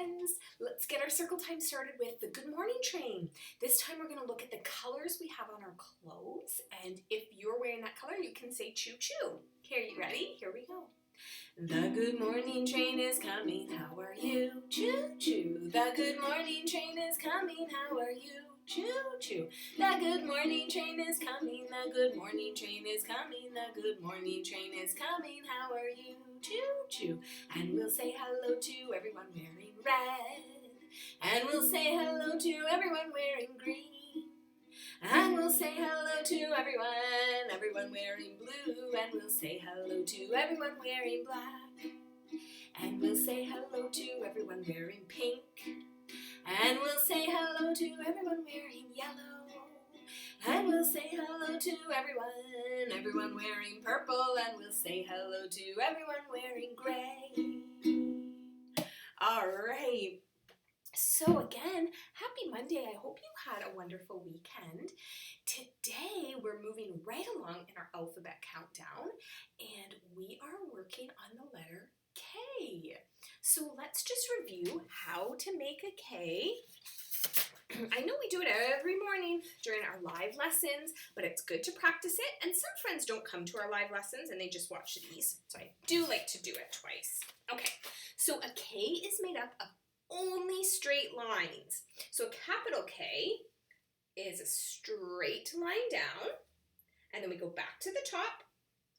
friends! Let's get our circle time started with the good morning train. This time we're going to look at the colors we have on our clothes, and if you're wearing that color, you can say choo choo. Okay, are you ready? Here we go. The good morning train is coming, how are you? Choo choo. The good morning train is coming, how are you? Choo choo. The good morning train is coming, the good morning train is coming, the good morning train is coming, how are you? Choo choo. And we'll say hello to everyone wearing red, and we'll say hello to everyone wearing green, and we'll say hello to everyone wearing blue, and we'll say hello to everyone wearing black, and we'll say hello to everyone wearing pink, and we'll say hello to everyone wearing yellow, and we'll say hello to everyone wearing purple, and we'll say hello to everyone wearing gray. All right. So again, happy Monday. I hope you had a wonderful weekend. Today, we're moving right along in our alphabet countdown, and we are working on the letter K. So let's just review how to make a K. I know we do it every morning during our live lessons, but it's good to practice it. And some friends don't come to our live lessons and they just watch these. So I do like to do it twice. Okay, so a K is made up of only straight lines. So a capital K is a straight line down, and then we go back to the top,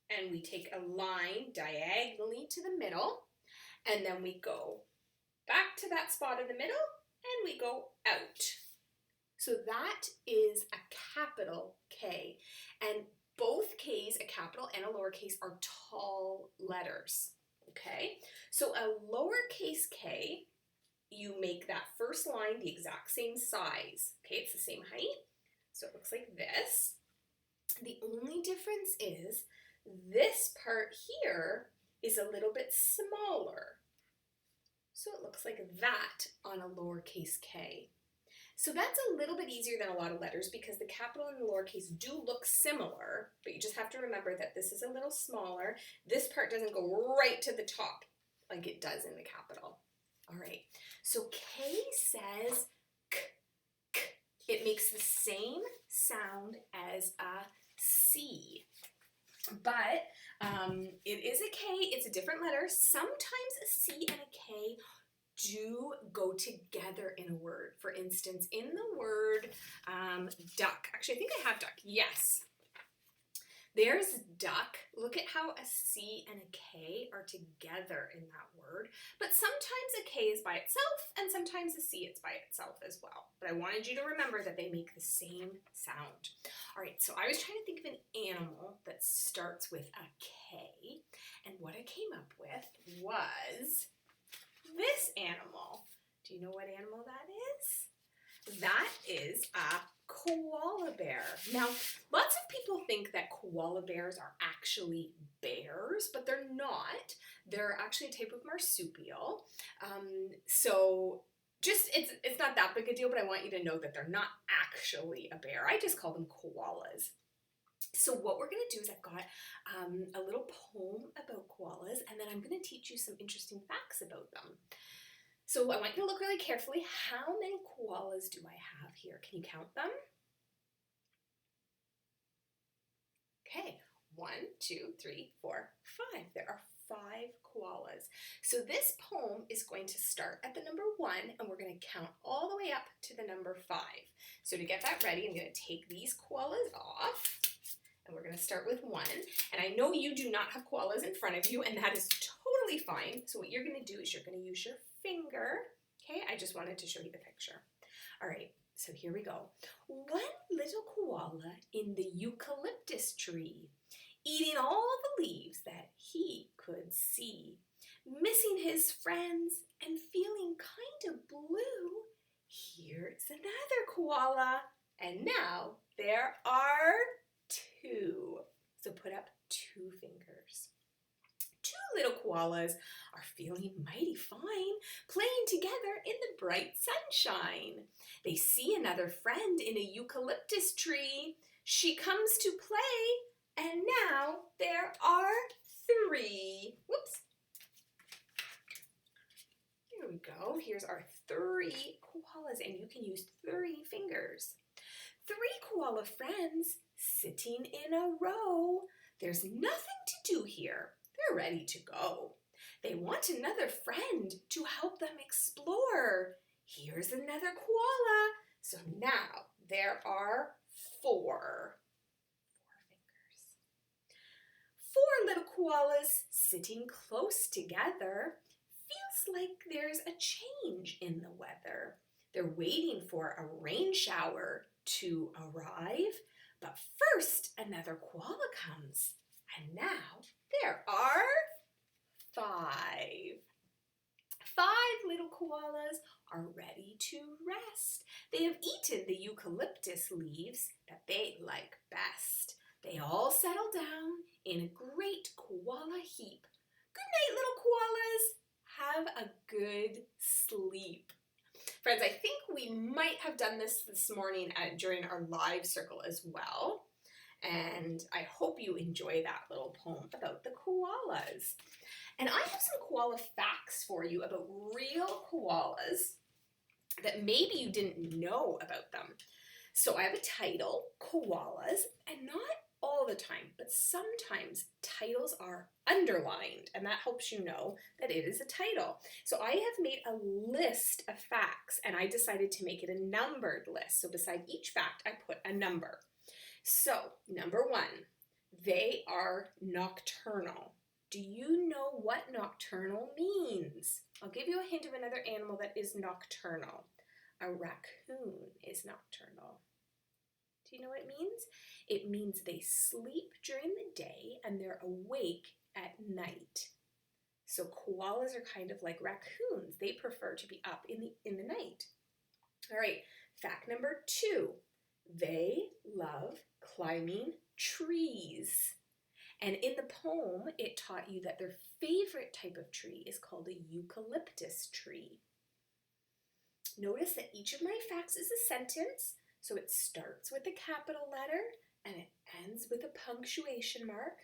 and we take a line diagonally to the middle, and then we go back to that spot in the middle, and we go out. So that is a capital K, and both K's, a capital and a lowercase, are tall letters, okay? So a lowercase K, you make that first line the exact same size, okay? It's the same height, so it looks like this. The only difference is this part here is a little bit smaller. So it looks like that on a lowercase k. So that's a little bit easier than a lot of letters because the capital and the lowercase do look similar, but you just have to remember that this is a little smaller. This part doesn't go right to the top like it does in the capital. All right, so K says k, k. It makes the same sound as a C, but it is a K, it's a different letter. Sometimes a C and a K do go together in a word. For instance, in the word duck. Actually, I think I have duck. Yes. There's duck. Look at how a C and a K are together in that word. But sometimes a K is by itself, and sometimes a C is by itself as well. But I wanted you to remember that they make the same sound. All right, so I was trying to think of an animal that starts with a K, and what I came up with was this animal. Do you know what animal that is? That is a koala bear. Now, lots of people think that koala bears are actually bears, but they're not. They're actually a type of marsupial. So it's not that big a deal, but I want you to know that they're not actually a bear. I just call them koalas. So what we're going to do is I've got a little poem about koalas, and then I'm going to teach you some interesting facts about them. So I want you to look really carefully. How many koalas do I have here? Can you count them? Okay, 1, 2, 3, 4, 5. There are 5 koalas. So this poem is going to start at the number 1, and we're going to count all the way up to the number 5. So to get that ready, I'm going to take these koalas off, and we're going to start with 1. And I know you do not have koalas in front of you, and that is totally fine. So what you're going to do is you're going to use your finger. Okay, I just wanted to show you the picture. All right, so here we go. One little koala in the eucalyptus tree, eating all the leaves that he could see, missing his friends and feeling kind of blue. Here's another koala, and now there are 2. So put up 2 fingers. 2 little koalas are feeling mighty fine, playing together in the bright sunshine. They see another friend in a eucalyptus tree. She comes to play, and now there are 3. Whoops. Here we go. Here's our 3 koalas, and you can use 3 fingers. 3 koala friends sitting in a row. There's nothing to do here. They're ready to go. They want another friend to help them explore. Here's another koala. So now there are 4. 4 fingers. 4 little koalas sitting close together. Feels like there's a change in the weather. They're waiting for a rain shower to arrive. But first, another koala comes. And now there are 5. 5 little koalas are ready to rest. They have eaten the eucalyptus leaves that they like best. They all settle down in a great koala heap. Good night, little koalas. Have a good sleep. Friends, I think we might have done this morning during our live circle as well. And I hope you enjoy that little poem about the koalas. And I have some koala facts for you about real koalas that maybe you didn't know about them. So I have a title, Koalas, and not all the time, but sometimes titles are underlined, and that helps you know that it is a title. So I have made a list of facts, and I decided to make it a numbered list. So beside each fact, I put a number. So, number 1, they are nocturnal. Do you know what nocturnal means? I'll give you a hint of another animal that is nocturnal. A raccoon is nocturnal. Do you know what it means? It means they sleep during the day and they're awake at night. So koalas are kind of like raccoons. They prefer to be up in the night. All right, fact number 2. They love climbing trees. And in the poem, it taught you that their favorite type of tree is called a eucalyptus tree. Notice that each of my facts is a sentence, so it starts with a capital letter and it ends with a punctuation mark.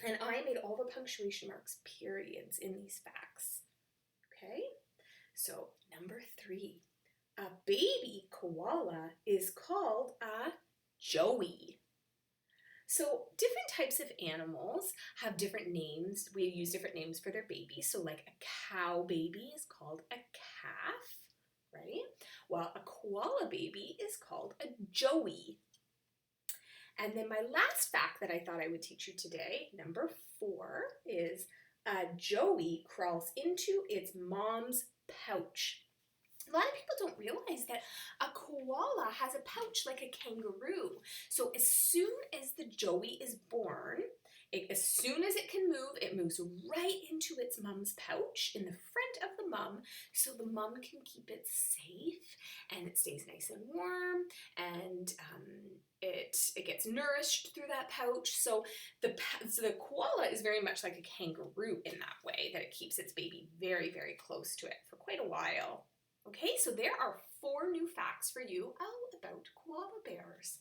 And I made all the punctuation marks periods in these facts. Okay? So, number 3. A baby koala is called a joey. So different types of animals have different names. We use different names for their babies. So like a cow baby is called a calf, right? Well, a koala baby is called a joey. And then my last fact that I thought I would teach you today, number 4, is a joey crawls into its mom's pouch. A lot of people don't realize that a koala has a pouch like a kangaroo. So as soon as the joey is born, as soon as it can move, it moves right into its mom's pouch in the front of the mom, so the mom can keep it safe and it stays nice and warm, and it gets nourished through that pouch. So the koala is very much like a kangaroo in that way, that it keeps its baby very, very close to it for quite a while. Okay, so there are 4 new facts for you all about koala bears.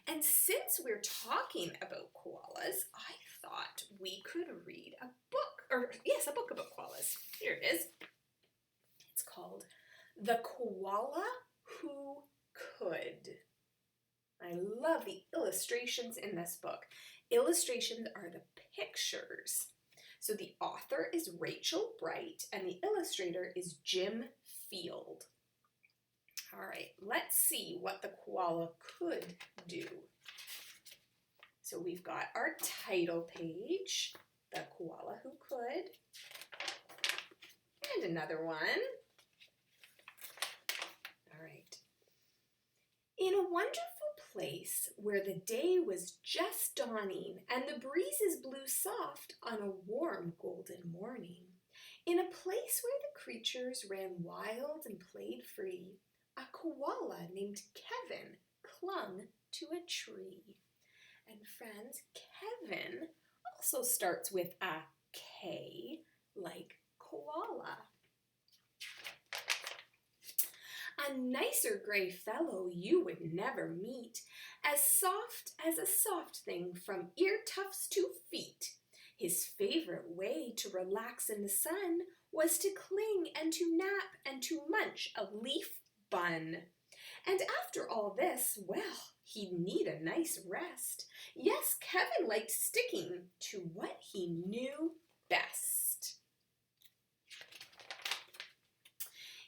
And since we're talking about koalas, I thought we could read a book about koalas. Here it is. It's called The Koala Who Could. I love the illustrations in this book. Illustrations are the pictures. So the author is Rachel Bright and the illustrator is Jim Field. All right, let's see what the koala could do. So we've got our title page, The Koala Who Could, and another one. All right. In a wonderful place where the day was just dawning and the breezes blew soft on a warm golden morning, in a place where the creatures ran wild and played free, a koala named Kevin clung to a tree. And friends, Kevin also starts with a K, like koala. A nicer gray fellow you would never meet, as soft as a soft thing from ear tufts to feet. His favorite way to relax in the sun was to cling and to nap lunch, a leaf bun. And after all this, well, he'd need a nice rest. Yes, Kevin liked sticking to what he knew best.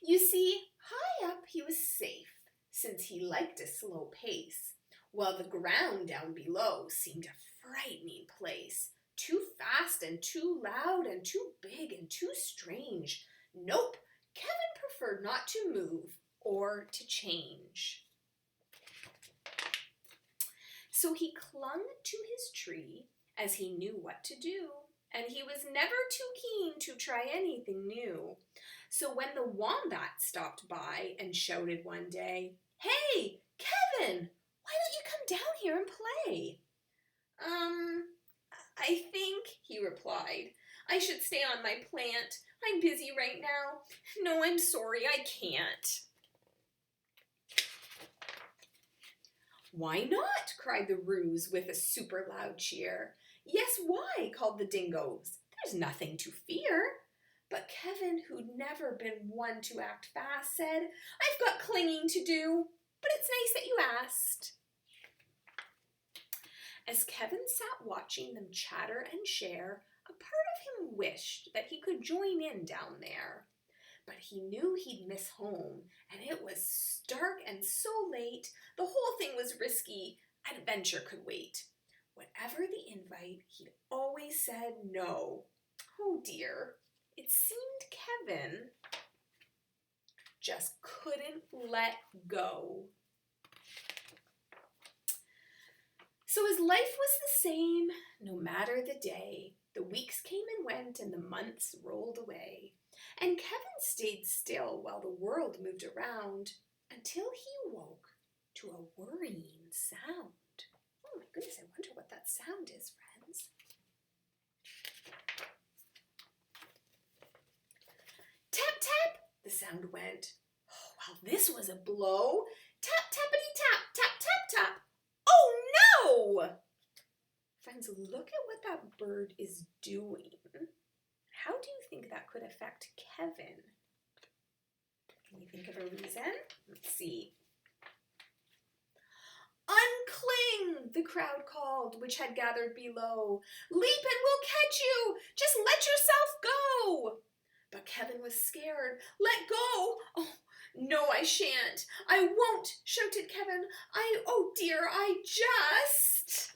You see, high up he was safe, since he liked a slow pace, while the ground down below seemed a frightening place, too fast and too loud and too big and too strange. Nope, Kevin preferred not to move or to change. So he clung to his tree as he knew what to do, and he was never too keen to try anything new. So when the wombat stopped by and shouted one day, "Hey, Kevin, why don't you come down here and play?" I think, he replied, "I should stay on my plant. I'm busy right now. No, I'm sorry, I can't." "Why not?" cried the Ruse with a super loud cheer. "Yes, why?" called the Dingoes. "There's nothing to fear." But Kevin, who'd never been one to act fast, said, "I've got clinging to do, but it's nice that you asked." As Kevin sat watching them chatter and share, a part of him wished that he could join in down there. But he knew he'd miss home, and it was dark and so late, the whole thing was risky. Adventure could wait. Whatever the invite, he'd always said no. Oh dear, it seemed Kevin just couldn't let go. So his life was the same, no matter the day. The weeks came and went, and the months rolled away. And Kevin stayed still while the world moved around until he woke to a worrying sound. Oh my goodness, I wonder what that sound is, friends. Tap, tap, the sound went. Oh, well, this was a blow. Tap, tappity, tap, tap, tap, tap. Oh no! Friends, look at what that bird is doing. How do you think that could affect Kevin? Can you think of a reason? Let's see. "Uncling!" the crowd called, which had gathered below. "Leap and we'll catch you! Just let yourself go!" But Kevin was scared. "Let go! Oh, no, I shan't. I won't!" shouted Kevin. Oh dear, I just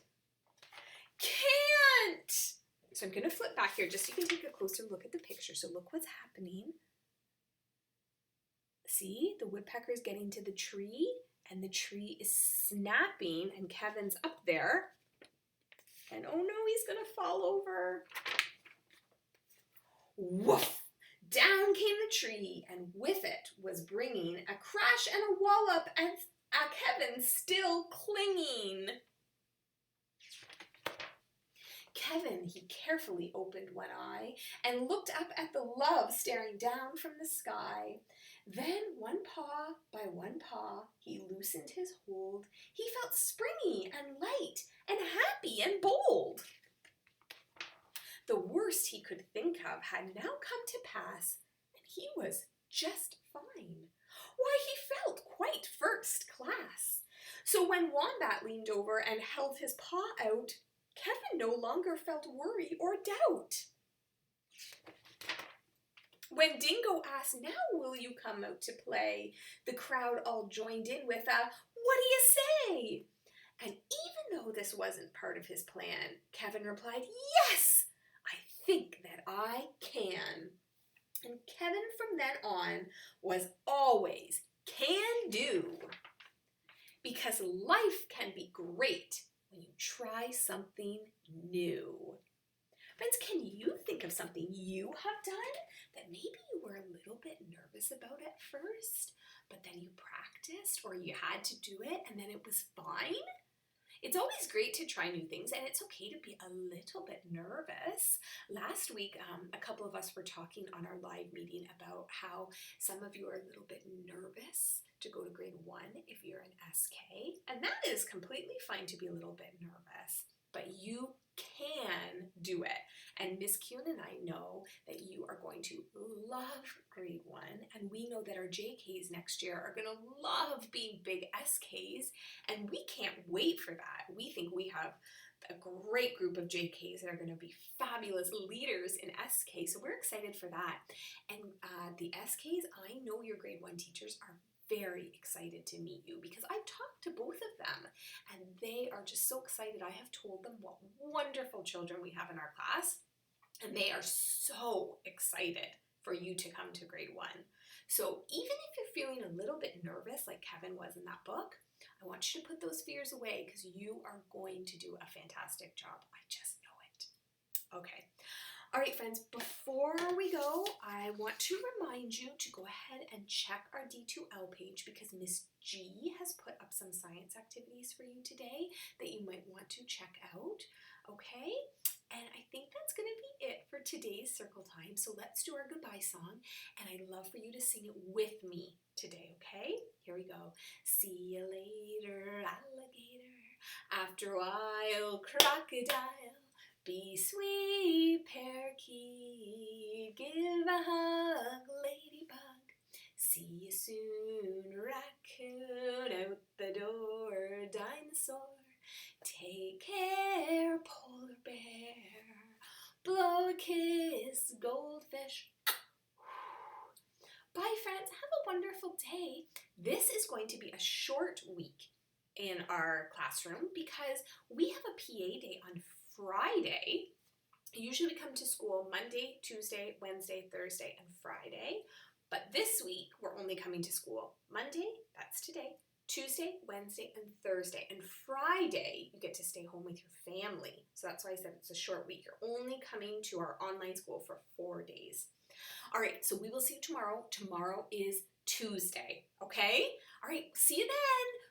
can't." So I'm going to flip back here just so you can take a closer look at the picture. So look what's happening. See, the woodpecker is getting to the tree, and the tree is snapping, and Kevin's up there. And oh no, he's going to fall over. Woof! Down came the tree, and with it was bringing a crash and a wallop, and Kevin still clinging. Kevin, he carefully opened one eye and looked up at the love staring down from the sky. Then, one paw by one paw, he loosened his hold. He felt springy and light and happy and bold. The worst he could think of had now come to pass, and he was just fine. Why, he felt quite first class. So when Wombat leaned over and held his paw out, Kevin no longer felt worry or doubt. When Dingo asked, "Now will you come out to play?" the crowd all joined in with a, "What do you say?" And even though this wasn't part of his plan, Kevin replied, "Yes, I think that I can." And Kevin from then on was always can do. Because life can be great when you try something new. Friends, can you think of something you have done that maybe you were a little bit nervous about at first, but then you practiced or you had to do it and then it was fine? It's always great to try new things, and it's okay to be a little bit nervous. Last week, a couple of us were talking on our live meeting about how some of you are a little bit nervous to go to grade 1 if you're an SK, and that is completely fine to be a little bit nervous, but you can do it. And Miss Kuhn and I know that you are going to love grade 1, and we know that our JKs next year are going to love being big SKs, and we can't wait for that. We think we have a great group of JKs that are going to be fabulous leaders in SK, so we're excited for that. And the SKs, I know your grade 1 teachers are very excited to meet you because I've talked to both of them and they are just so excited. I have told them what wonderful children we have in our class, and they are so excited for you to come to grade 1. So even if you're feeling a little bit nervous like Kevin was in that book, I want you to put those fears away because you are going to do a fantastic job. I just know it. Okay. All right, friends, before we go, I want to remind you to go ahead and check our D2L page because Miss G has put up some science activities for you today that you might want to check out, okay? And I think that's going to be it for today's Circle Time, so let's do our goodbye song, and I'd love for you to sing it with me today, okay? Here we go. See you later, alligator. After a while, crocodile. Be sweet, parakeet, give a hug, ladybug. See you soon, raccoon, out the door, dinosaur. Take care, polar bear, blow a kiss, goldfish. Bye, friends. Have a wonderful day. This is going to be a short week in our classroom because we have a PA day on Friday. Usually we come to school Monday, Tuesday, Wednesday, Thursday, and Friday. But this week, we're only coming to school Monday, that's today, Tuesday, Wednesday, and Thursday. And Friday, you get to stay home with your family. So that's why I said it's a short week. You're only coming to our online school for 4 days. All right, so we will see you tomorrow. Tomorrow is Tuesday, okay? All right, see you then.